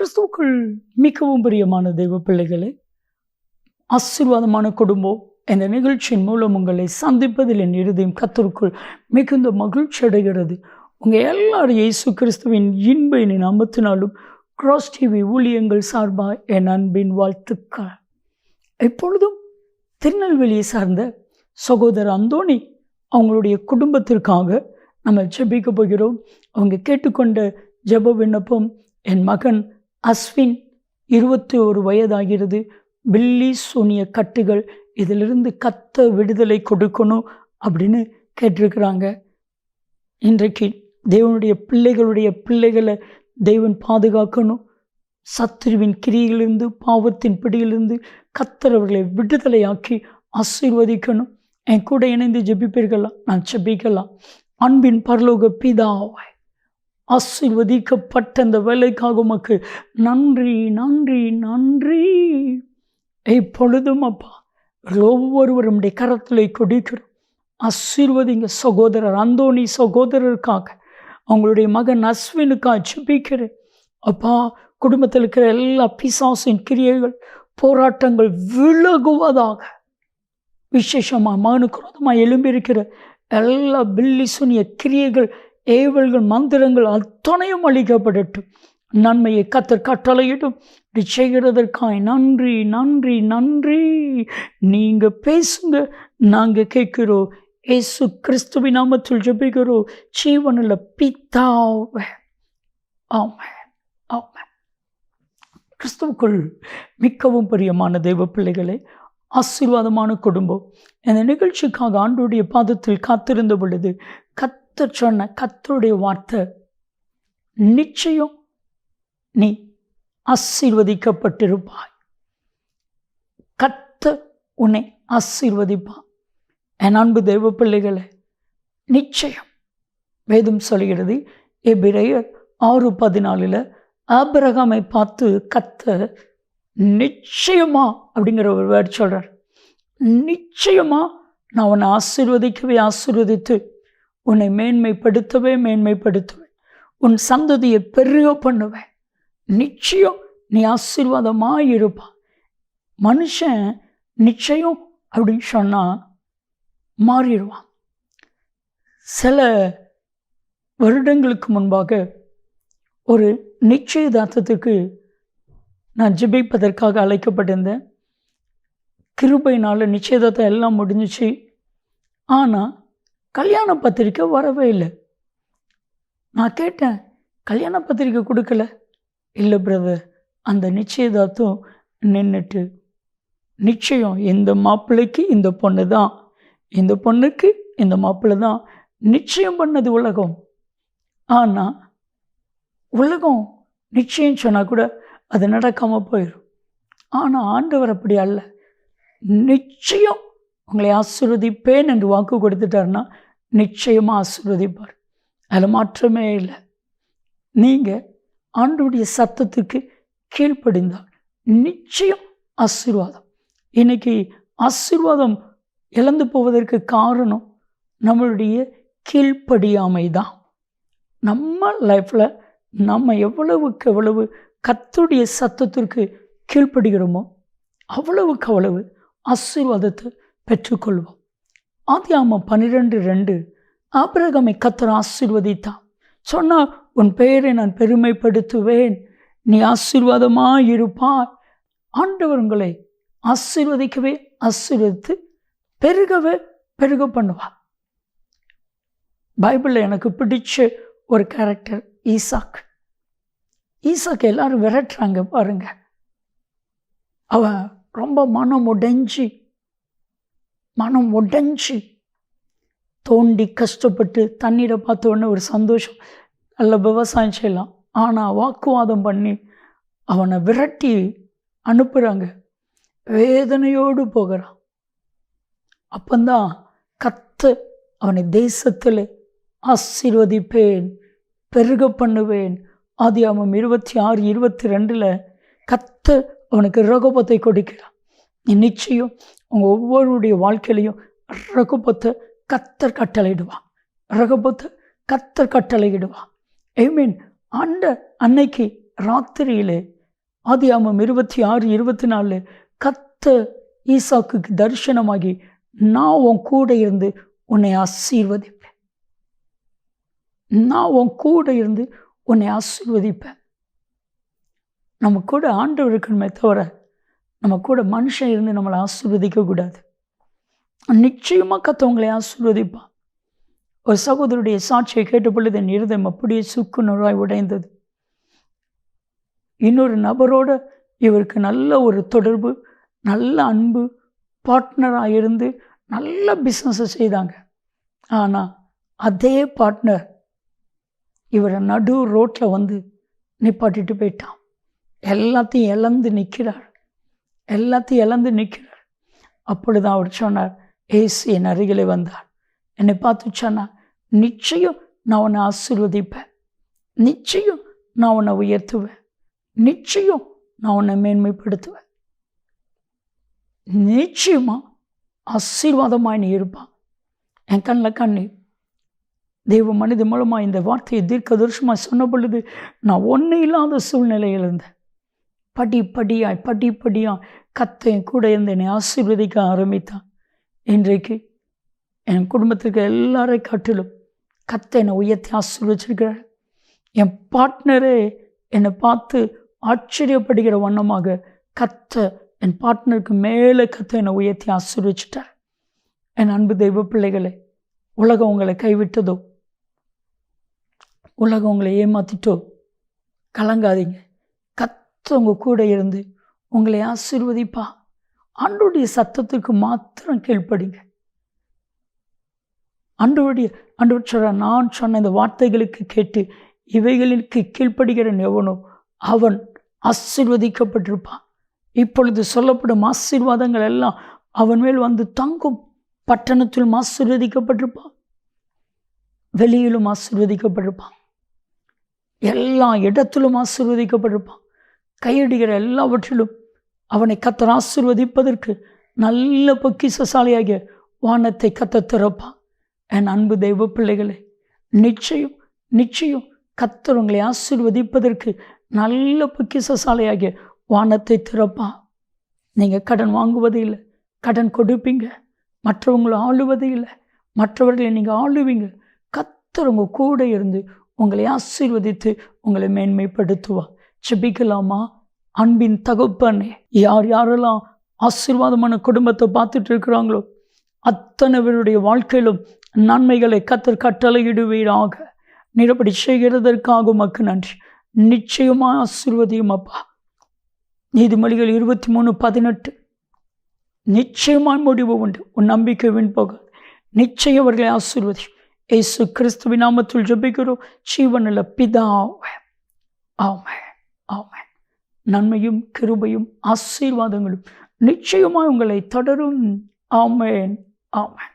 கிறிஸ்துவுக்குள் மிகவும் பிரியமான தெய்வ பிள்ளைகளே, ஆசீர்வாதமான குடும்பம் இந்த நிகழ்ச்சியின் மூலம் உங்களை சந்திப்பதில் என் இருதயம் கர்த்தருக்குள் மிகுந்த மகிழ்ச்சி அடைகிறது. உங்கள் எல்லாரும் இயேசு கிறிஸ்துவின் இன்ப நாமத்தினாலும் கிராஸ் டிவி ஊழியங்கள் சார்பாக என் அன்பின் வாழ்த்துக்கள். எப்பொழுதும் திருநெல்வேலியை சார்ந்த சகோதரர் அந்தோணி அவங்களுடைய குடும்பத்திற்காக நம்ம ஜெபிக்க போகிறோம். அவங்க கேட்டுக்கொண்ட ஜெப விண்ணப்பம், என் மகன் அஸ்வின் 21 வயதாகிறது, பில்லி சூனிய கட்டுகள், இதிலிருந்து கத்த விடுதலை கொடுக்கணும் அப்படின்னு கேட்டிருக்கிறாங்க. இன்றைக்கு தேவனுடைய பிள்ளைகளை தேவன் பாதுகாக்கணும். சத்துருவின் கிரியிலிருந்து, பாவத்தின் பிடியிலிருந்து கத்தர் அவர்களை விடுதலையாக்கி ஆசீர்வதிக்கணும். என் கூட இணைந்து ஜெபிப்பீர்களா? நான் ஜெபிக்கலாம். அன்பின் பரலோக பிதாவே, ஆசீர்வதிக்கப்பட்ட அந்த வேலைக்காக உமக்கு நன்றி நன்றி நன்றி. இப்பொழுதும் அப்பா ஒவ்வொருவரும் கரத்திலே கொடுக்கிறோம். ஆசீர்வதிங்க சகோதரர் அந்தோணி சகோதரருக்காக, அவங்களுடைய மகன் அஸ்வினுக்காக ஜெபிக்கிறேன். அப்பா, குடும்பத்தில் இருக்கிற எல்லா பிசாசின் கிரியைகள், போராட்டங்கள் விலகுவதாக. விசேஷமாக மகனுக்கு விரோதமாக எழும்பியிருக்கிற எல்லா பில்லி சூனிய கிரியைகள், ஏவல்கள், மந்திரங்கள் அத்தனையும் அழிக்கப்படட்டும். நன்மையை கத்தர் கட்டளையிடும். செய்கிறதற்காக நன்றி நன்றி நன்றி. நீங்க பேசுங்க, நாங்கள் கேட்கிறோம். இயேசு கிறிஸ்துவின் நாமத்தில் ஜெபிக்கிறோம் ஜீவனுள்ள பிதாவே, ஆமென் ஆமென். கிறிஸ்துவுக்குள் மிகவும் பிரியமான தெய்வ பிள்ளைகளே, ஆசீர்வாதமான குடும்பம் இந்த நிகழ்ச்சிக்காக ஆண்டவருடைய பாதத்தில் காத்திருந்த பொழுது கர்த்தர் சொன்ன கர்த்தருடைய வார்த்தை, நிச்சயம் நீ ஆசீர்வதிக்கப்பட்டிருப்பாய், கர்த்தர் உன்னை ஆசீர்வதிப்பார். என் அன்பு தெய்வ பிள்ளைகளே, நிச்சயம் வேதம் சொல்கிறது, எபிரேயர் 6:14 ஆபிரகாமை பார்த்து கர்த்தர் நிச்சயமா அப்படிங்கிற ஒரு வேர்ட் சொல்றார். நிச்சயமா நான் உன்னை ஆசீர்வதிக்கவே ஆசீர்வதித்து உன்னை மேன்மைப்படுத்தவே மேன்மைப்படுத்துவேன், உன் சந்ததியை பெருக பண்ணுவேன். நிச்சயம் நீ ஆசீர்வாதமாக இருப்பான். மனுஷன் நிச்சயம் அப்படின்னு சொன்னால் மாறிடுவான். சில வருடங்களுக்கு முன்பாக ஒரு நிச்சயதார்த்தத்துக்கு நான் ஜெபிப்பதற்காக அழைக்கப்பட்டிருந்தேன். கிருபையினால் நிச்சயதார்த்தம் எல்லாம் முடிஞ்சிச்சு. ஆனால் கல்யாண பத்திரிக்கை வரவே இல்லை. நான் கேட்டேன், கல்யாண பத்திரிக்கை கொடுக்கல? இல்லை பிரதர், அந்த நிச்சயதார்த்தம் நின்றுட்டு. நிச்சயம் இந்த மாப்பிள்ளைக்கு இந்த பொண்ணு தான், இந்த பொண்ணுக்கு இந்த மாப்பிள்ளை தான் நிச்சயம் பண்ணது உலகம். ஆனால் உலகம் நிச்சயம் சொன்னால் கூட அது நடக்காமல் போயிடும். ஆனால் ஆண்டவர் அப்படி அல்ல. நிச்சயம் உங்களை ஆசீர்வதிப்பேன் என்று வாக்கு கொடுத்துட்டாருன்னா நிச்சயமாக ஆசீர்வதிப்பார். அதில் மாற்றமே இல்லை. நீங்கள் ஆண்டவருடைய சத்தத்துக்கு கீழ்ப்படிந்தால் நிச்சயம் ஆசீர்வாதம். இன்னைக்கு ஆசீர்வாதம் இழந்து போவதற்கு காரணம் நம்மளுடைய கீழ்ப்படியாமை தான். நம்ம லைஃப்பில் நம்ம எவ்வளவுக்கு எவ்வளவு கர்த்தருடைய சத்தத்திற்கு கீழ்ப்படுகிறோமோ அவ்வளவுக்கு அவ்வளவு ஆசீர்வாதத்தை பெற்றுக்கொள்வோம். ஆதியாகமம் 12:2 ஆபிரகாமை கர்த்தர் ஆசீர்வதித்தான். சொன்னால், உன் பெயரை நான் பெருமைப்படுத்துவேன், நீ ஆசீர்வாதமாக இருப்பாய். ஆண்டவர் உங்களை ஆசீர்வதிக்கவே ஆசீர்வதித்து பெருகவே பெருக பண்ணுவார். பைபிளில் எனக்கு பிடிச்ச ஒரு கேரக்டர் ஈசாக். ஈசாக்கு எல்லாரும் விரட்டுறாங்க பாருங்க. அவன் ரொம்ப மனம் உடைஞ்சி தோண்டி கஷ்டப்பட்டு தண்ணீரை பார்த்த உடனே ஒரு சந்தோஷம், நல்ல விவசாயம் செய்யலாம். ஆனால் வாக்குவாதம் பண்ணி அவனை விரட்டி அனுப்புகிறாங்க. வேதனையோடு போகிறான். அப்பந்தான் கர்த்தர் அவனை தேசத்தில் ஆசீர்வதிப்பேன், பெருக பண்ணுவேன். ஆதியாகமம் 26:22 கர்த்தர் அவனுக்கு ரகோபத்தை கொடுக்கிறான். நிச்சயம் உங்கள் ஒவ்வொருடைய வாழ்க்கையிலையும் ரகோபத்தை கர்த்தர் கட்டளையிடுவான். ரகோபத்தை கர்த்தர் கட்டளையிடுவான். ஐ மீன், அன்னைக்கு ராத்திரியிலே ஆதியாகமம் 26:24 கர்த்தர் ஈசாக்குக்கு தரிசனமாகி, நான் உன் கூட இருந்து உன்னை ஆசீர்வதிப்பேன், நான் உன் கூட இருந்து உன்னை ஆசீர்வதிப்பேன். நம்ம கூட ஆண்டவர் இருக்கணுமே தவிர நம்ம கூட மனுஷன் இருந்து நம்மளை ஆசீர்வதிக்க கூடாது. நிச்சயமாக கர்த்தர் ஆசீர்வதிப்பான். ஒரு சகோதரருடைய சாட்சியை கேட்ட பொழுது என் இருதயம் அப்படியே சுக்குநூறாய் உடைந்தது. இன்னொரு நபரோட இவருக்கு நல்ல ஒரு தொடர்பு, நல்ல அன்பு, பார்ட்னராக இருந்து நல்ல பிஸ்னஸை செய்தாங்க. ஆனால் அதே பார்ட்னர் இவரை நடு ரோட்டில் வந்து நிப்பாட்டிட்டு போயிட்டான். எல்லாத்தையும் இழந்து நிற்கிறார், எல்லாத்தையும் இழந்து நிற்கிறார். அப்பொழுதுதான் அவர் சொன்னார், ஏசு என் அருகிலே வந்தார், என்னை பார்த்து சொன்னார், நிச்சயம் நான் உன்னை ஆசீர்வதிப்பேன், நிச்சயம் நான் உன்னை உயர்த்துவேன், நிச்சயம் நான் உன்னை மேன்மைப்படுத்துவேன், நிச்சயமா ஆசீர்வாதமாய் நீ இருப்பான். என் கண்ணில் கண்ணீர். தெய்வ மனித மூலமாக இந்த வார்த்தையை தீர்க்க தரிசனமாக சொன்ன பொழுது நான் ஒன்றும் இல்லாத சூழ்நிலையில் இருந்தேன். படிப்படியாக கர்த்தர் என் கூட இருந்து என்னை ஆசீர்வதிக்க ஆரம்பித்தான். இன்றைக்கு என் குடும்பத்துக்கு எல்லாரை காட்டிலும் கர்த்தர் என்னை உயர்த்தி ஆசீர்வதிச்சிருக்கிறார். என் பார்ட்னரே என்னை பார்த்து ஆச்சரியப்படுகிற வண்ணமாக கர்த்தர் என் பார்ட்னருக்கு மேலே கர்த்தர் என்னை உயர்த்தி ஆசீர்வதிச்சிட்டார். என் அன்பு தெய்வ பிள்ளைகளே, உலகம் உங்களை கைவிட்டதோ, உலகம் உங்களை ஏமாத்திட்டோ கலங்காதீங்க. கர்த்தர் உங்க கூட இருந்து உங்களை ஆசீர்வதிப்பா. ஆண்டவருடைய சத்தத்துக்கு மாத்திரம் கீழ்ப்படிங்க. ஆண்டவர் சொல்றார், நான் சொன்ன இந்த வார்த்தைகளுக்கு கேட்டு இவைகளுக்கு கீழ்ப்படுகிறன் எவனோ அவன் ஆசீர்வதிக்கப்பட்டிருப்பான். இப்பொழுது சொல்லப்படும் ஆசீர்வாதங்கள் எல்லாம் அவன் மேல் வந்து தங்கும். பட்டணத்திலும் ஆசீர்வதிக்கப்பட்டிருப்பான், வெளியிலும் ஆசீர்வதிக்கப்பட்டிருப்பான், எல்லா இடத்திலும் ஆசீர்வதிக்கப்பட்டிருப்பான். கையடிக்கிற எல்லாவற்றிலும் அவனை கர்த்தர் ஆசீர்வதிப்பதற்கு நல்ல பொக்கிஷசாலியாகிய வானத்தை கர்த்தர் திறப்பான். என் அன்பு தெய்வ பிள்ளைகளே, நிச்சயம் நிச்சயம் கர்த்தர் உங்களை ஆசீர்வதிப்பதற்கு நல்ல பொக்கிஷசாலியாகிய வானத்தை திறப்பான். நீங்கள் கடன் வாங்குவது இல்லை, கடன் கொடுப்பீங்க. மற்றவங்களை ஆளுவது இல்லை, மற்றவர்களை நீங்கள் ஆளுவீங்க. கர்த்தர் உங்கள் கூட இருந்து உங்களை ஆசீர்வதித்து உங்களை மேன்மைப்படுத்துவா. ஜெபிக்கலாமா? அன்பின் தகப்பனே, யாரெல்லாம் ஆசீர்வாதமான குடும்பத்தை பார்த்துட்டு இருக்கிறாங்களோ அத்தனை பேருடைய வாழ்க்கையிலும் நன்மைகளை கர்த்தர் கட்டளையிடுவீராக. நீரப்படி செய்கிறதற்காக உமக்கு நன்றி. நிச்சயமாக ஆசீர்வதியும் அப்பா. நீதிமொழிகள் 23:18 நிச்சயமாய் முடிவு உண்டு, உன் நம்பிக்கை வீண் போகாது. நிச்சயம் அவர்களை ஆசீர்வதி. இயேசு கிறிஸ்துவின் நாமத்தில் ஜெபிக்கிறோம் ஜீவனுள்ள பிதாவே, ஆமென், ஆமென். நன்மையும் கிருபையும் ஆசீர்வாதங்களும் நிச்சயமாய் உங்களை தொடரும். ஆமென், ஆமென்.